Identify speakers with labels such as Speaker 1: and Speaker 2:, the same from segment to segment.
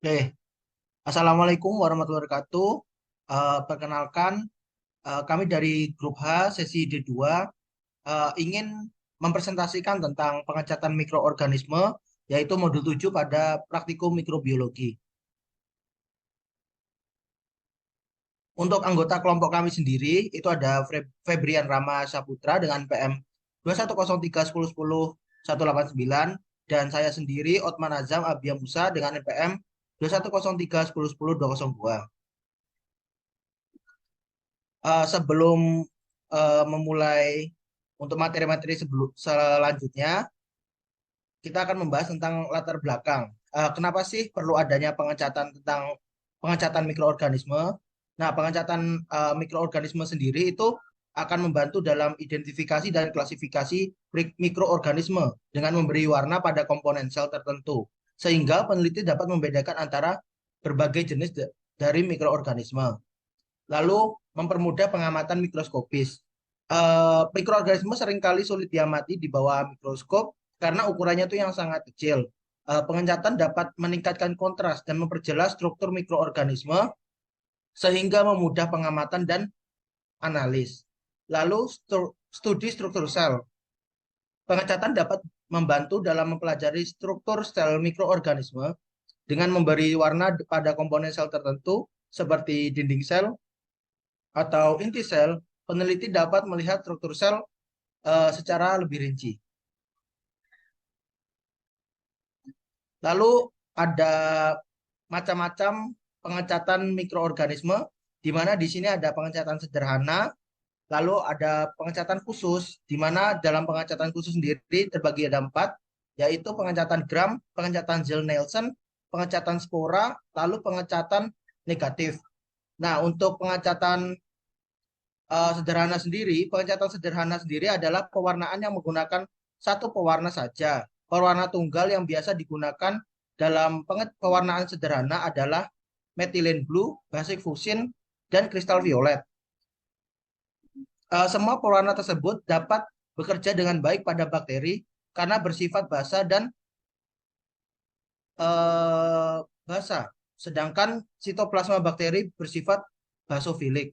Speaker 1: Oke, Assalamualaikum warahmatullahi wabarakatuh. Perkenalkan, kami dari Grup H, sesi D2, ingin mempresentasikan tentang pengecatan mikroorganisme, yaitu modul 7 pada praktikum mikrobiologi. Untuk anggota kelompok kami sendiri, itu ada Febrian Rama Saputra dengan PM 210310189, dan saya sendiri, Otman Azam Abia Musa dengan NPM 210310102. Sebelum memulai untuk materi-materi selanjutnya, kita akan membahas tentang latar belakang. Kenapa sih perlu adanya pengecatan mikroorganisme? Nah, pengecatan mikroorganisme sendiri itu akan membantu dalam identifikasi dan klasifikasi mikroorganisme dengan memberi warna pada komponen sel tertentu, sehingga peneliti dapat membedakan antara berbagai jenis dari mikroorganisme. Lalu mempermudah pengamatan mikroskopis. Mikroorganisme seringkali sulit diamati di bawah mikroskop karena ukurannya itu yang sangat kecil. Pengecatan dapat meningkatkan kontras dan memperjelas struktur mikroorganisme sehingga memudah pengamatan dan analis. Lalu studi struktur sel. Pengecatan dapat membantu dalam mempelajari struktur sel mikroorganisme dengan memberi warna pada komponen sel tertentu seperti dinding sel, atau inti sel. Peneliti dapat melihat struktur sel secara lebih rinci. Lalu ada macam-macam pengecatan mikroorganisme, di mana di sini ada pengecatan sederhana, lalu ada pengecatan khusus, di mana dalam pengecatan khusus sendiri terbagi ada empat, yaitu pengecatan Gram, pengecatan Zell-Nielsen, pengecatan spora, lalu pengecatan negatif. Nah, untuk pengecatan sederhana sendiri adalah pewarnaan yang menggunakan satu pewarna saja. Pewarna tunggal yang biasa digunakan dalam pewarnaan sederhana adalah methylene blue, basic fuchsin, dan kristal violet. Semua pewarna tersebut dapat bekerja dengan baik pada bakteri karena bersifat eh, basah, sedangkan sitoplasma bakteri bersifat basofilik.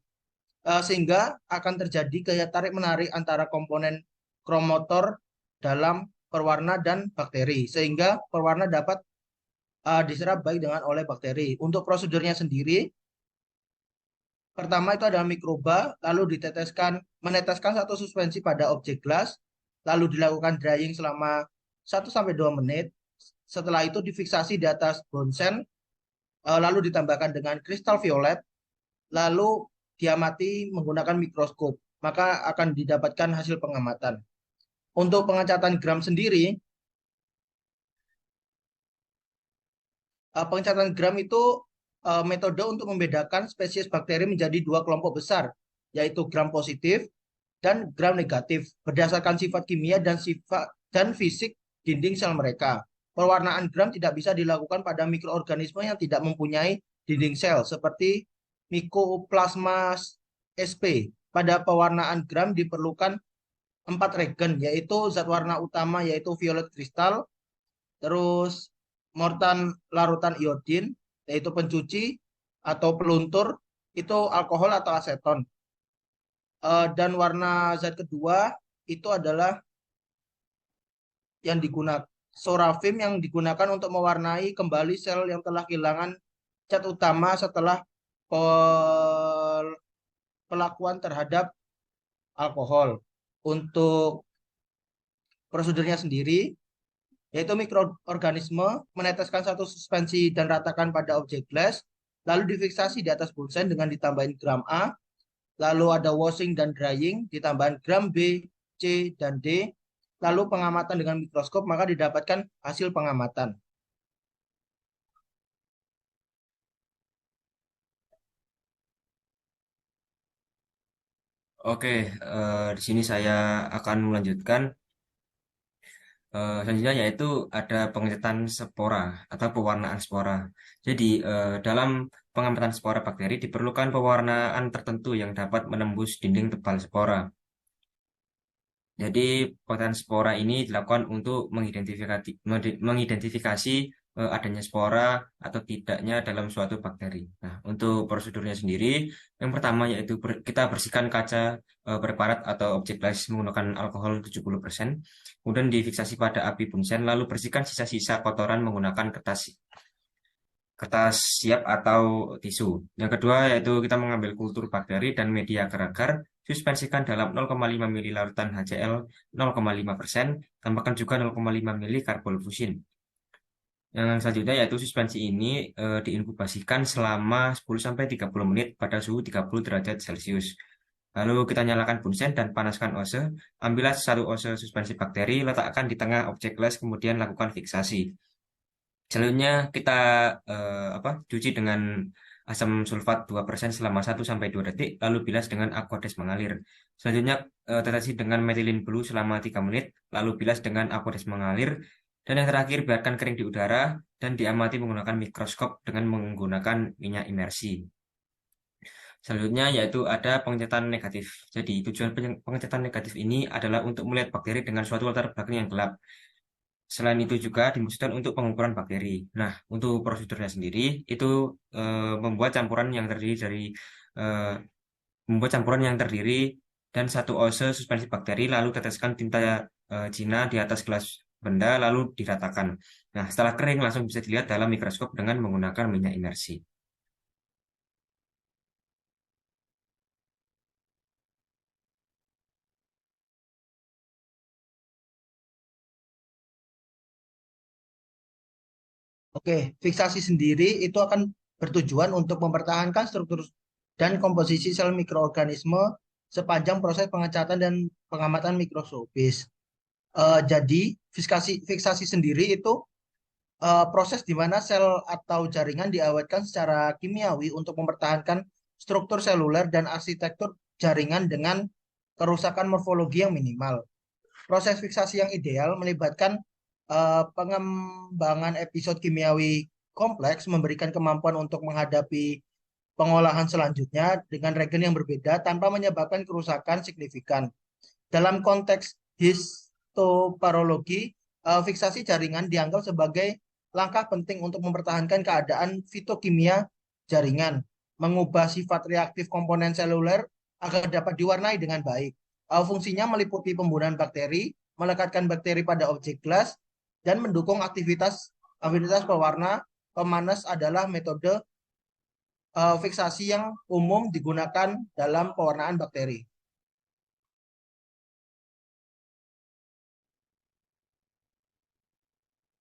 Speaker 1: Sehingga akan terjadi gaya tarik menarik antara komponen kromotor dalam pewarna dan bakteri, sehingga pewarna dapat diserap baik oleh bakteri. Untuk prosedurnya sendiri, pertama itu adalah mikroba, lalu meneteskan satu suspensi pada objek gelas, lalu dilakukan drying selama 1 sampai 2 menit. Setelah itu difiksasi di atas bonsen, lalu ditambahkan dengan kristal violet, lalu diamati menggunakan mikroskop, maka akan didapatkan hasil pengamatan. Untuk pengecatan gram sendiri, pengecatan gram itu metode untuk membedakan spesies bakteri menjadi dua kelompok besar, yaitu gram positif dan gram negatif, berdasarkan sifat kimia dan fisik dinding sel mereka. Pewarnaan gram tidak bisa dilakukan pada mikroorganisme yang tidak mempunyai dinding sel, seperti Mycoplasma sp. Pada pewarnaan gram diperlukan 4 regen, yaitu zat warna utama yaitu violet kristal, terus mortan larutan iodin, yaitu pencuci atau peluntur, itu alkohol atau aseton. Dan warna zat kedua itu adalah yang digunakan sorafim, yang digunakan untuk mewarnai kembali sel yang telah kehilangan cat utama setelah pelakuan terhadap alkohol. Untuk prosedurnya sendiri, yaitu mikroorganisme meneteskan satu suspensi dan ratakan pada objek gelas, lalu difiksasi di atas pulsen dengan ditambahin gram A, lalu ada washing dan drying, ditambahin gram B, C, dan D, lalu pengamatan dengan mikroskop, maka didapatkan hasil pengamatan.
Speaker 2: Oke, di sini saya akan melanjutkan. Selanjutnya yaitu ada pengecatan spora atau pewarnaan spora. Jadi, dalam pengamatan spora bakteri diperlukan pewarnaan tertentu yang dapat menembus dinding tebal spora. Jadi, pengecatan spora ini dilakukan untuk mengidentifikasi adanya spora atau tidaknya dalam suatu bakteri. Nah, untuk prosedurnya sendiri, yang pertama yaitu kita bersihkan kaca preparat atau objek gelas menggunakan alkohol 70%, kemudian difiksasi pada api bunsen, lalu bersihkan sisa-sisa kotoran menggunakan kertas kertas siap atau tisu. Yang kedua yaitu kita mengambil kultur bakteri dan media agar-agar, suspensikan dalam 0,5 ml larutan HCl 0,5%, tambahkan juga 0,5 ml karbonfusin. Yang selanjutnya yaitu suspensi ini diinkubasikan selama 10-30 menit pada suhu 30 derajat Celcius. Lalu kita nyalakan bunsen dan panaskan ose. Ambillah satu ose suspensi bakteri, letakkan di tengah objek les, kemudian lakukan fiksasi. Selanjutnya kita cuci dengan asam sulfat 2% selama 1-2 detik, lalu bilas dengan aqueous mengalir. Selanjutnya tetesi dengan methylene blue selama 3 menit, lalu bilas dengan aqueous mengalir. Dan yang terakhir, biarkan kering di udara dan diamati menggunakan mikroskop dengan menggunakan minyak imersi. Selanjutnya yaitu ada pengecatan negatif. Jadi tujuan pengecatan negatif ini adalah untuk melihat bakteri dengan suatu latar belakang yang gelap. Selain itu juga dimaksudkan untuk pengukuran bakteri. Nah, untuk prosedurnya sendiri itu membuat campuran yang terdiri dari eh, membuat campuran yang terdiri dan satu oase suspensi bakteri, lalu teteskan tinta Cina di atas gelas benda lalu diratakan. Nah, setelah kering langsung bisa dilihat dalam mikroskop dengan menggunakan minyak imersi.
Speaker 1: Oke, fiksasi sendiri itu akan bertujuan untuk mempertahankan struktur dan komposisi sel mikroorganisme sepanjang proses pengecatan dan pengamatan mikroskopis. Jadi, fiksasi sendiri itu proses di mana sel atau jaringan diawetkan secara kimiawi untuk mempertahankan struktur seluler dan arsitektur jaringan dengan kerusakan morfologi yang minimal. Proses fiksasi yang ideal melibatkan pengembangan episode kimiawi kompleks, memberikan kemampuan untuk menghadapi pengolahan selanjutnya dengan regen yang berbeda tanpa menyebabkan kerusakan signifikan. Dalam konteks histoparologi, fiksasi jaringan dianggap sebagai langkah penting untuk mempertahankan keadaan fitokimia jaringan, mengubah sifat reaktif komponen seluler agar dapat diwarnai dengan baik. Fungsinya meliputi pembunuhan bakteri, melekatkan bakteri pada objek gelas, dan mendukung aktivitas pewarna. Pemanas adalah metode fiksasi yang umum digunakan dalam pewarnaan bakteri.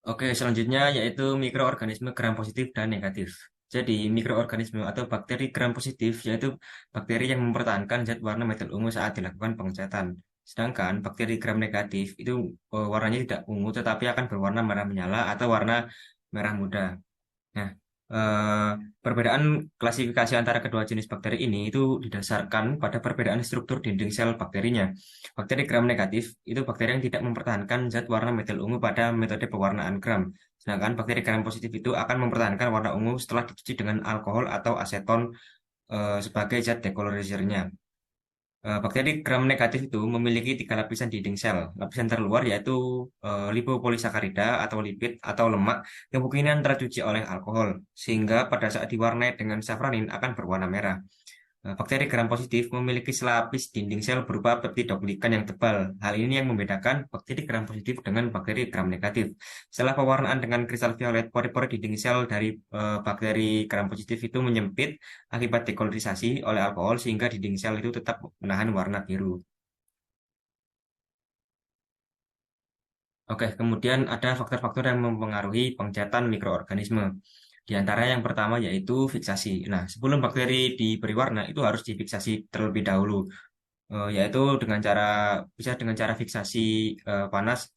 Speaker 2: Oke, selanjutnya yaitu mikroorganisme gram positif dan negatif. Jadi, mikroorganisme atau bakteri gram positif yaitu bakteri yang mempertahankan zat warna metil ungu saat dilakukan pengecatan. Sedangkan bakteri gram negatif itu warnanya tidak ungu tetapi akan berwarna merah menyala atau warna merah muda. Nah, eh, perbedaan klasifikasi antara kedua jenis bakteri ini itu didasarkan pada perbedaan struktur dinding sel bakterinya. Bakteri gram negatif itu bakteri yang tidak mempertahankan zat warna metil ungu pada metode pewarnaan gram. Sedangkan bakteri gram positif itu akan mempertahankan warna ungu setelah dicuci dengan alkohol atau aseton sebagai zat decolorizernya. Bakteri gram negatif itu memiliki 3 lapisan dinding sel. Lapisan terluar yaitu lipopolisakarida atau lipid atau lemak yang kemungkinan tercuci oleh alkohol, sehingga pada saat diwarnai dengan safranin akan berwarna merah. Bakteri gram positif memiliki selapis dinding sel berupa peptidoglikan yang tebal. Hal ini yang membedakan bakteri gram positif dengan bakteri gram negatif. Setelah pewarnaan dengan kristal violet, pori-pori dinding sel dari bakteri gram positif itu menyempit akibat dekolorisasi oleh alkohol sehingga dinding sel itu tetap menahan warna biru. Oke, kemudian ada faktor-faktor yang mempengaruhi pengecatan mikroorganisme. Di antara yang pertama yaitu fiksasi. Nah, sebelum bakteri diberi warna itu harus difiksasi terlebih dahulu. Yaitu bisa dengan cara fiksasi panas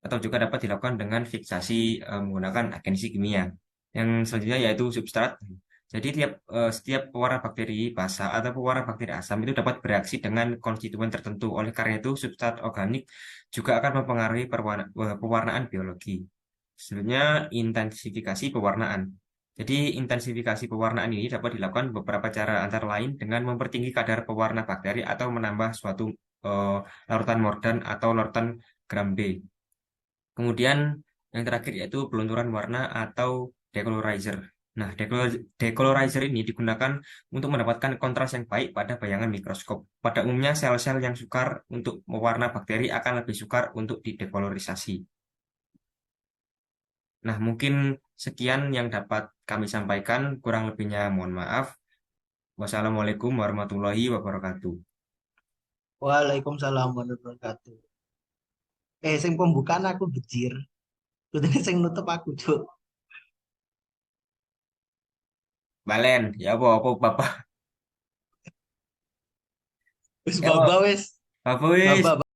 Speaker 2: atau juga dapat dilakukan dengan fiksasi menggunakan agensi kimia. Yang selanjutnya yaitu substrat. Jadi setiap pewarna bakteri basah atau pewarna bakteri asam itu dapat bereaksi dengan konstituen tertentu. Oleh karena itu, substrat organik juga akan mempengaruhi pewarnaan biologi. Selanjutnya, intensifikasi pewarnaan. Jadi, intensifikasi pewarnaan ini dapat dilakukan beberapa cara antara lain dengan mempertinggi kadar pewarna bakteri atau menambah suatu larutan Mordan atau larutan gram B. Kemudian Yang terakhir yaitu pelunturan warna atau decolorizer. Nah, decolorizer ini digunakan untuk mendapatkan kontras yang baik pada bayangan mikroskop. Pada umumnya sel-sel yang sukar untuk mewarna bakteri akan lebih sukar untuk didekolorisasi. Nah, mungkin sekian yang dapat kami sampaikan. Kurang lebihnya mohon maaf. Wassalamualaikum warahmatullahi wabarakatuh.
Speaker 1: Waalaikumsalam warahmatullahi wabarakatuh. Sing pembukaan aku bejir. Kudune sing nutup aku, Cuk.
Speaker 2: Balen, ya apa Bapak?
Speaker 1: Wis
Speaker 2: Ya apa?
Speaker 1: baba wis.
Speaker 2: Bapak wis.
Speaker 1: Baba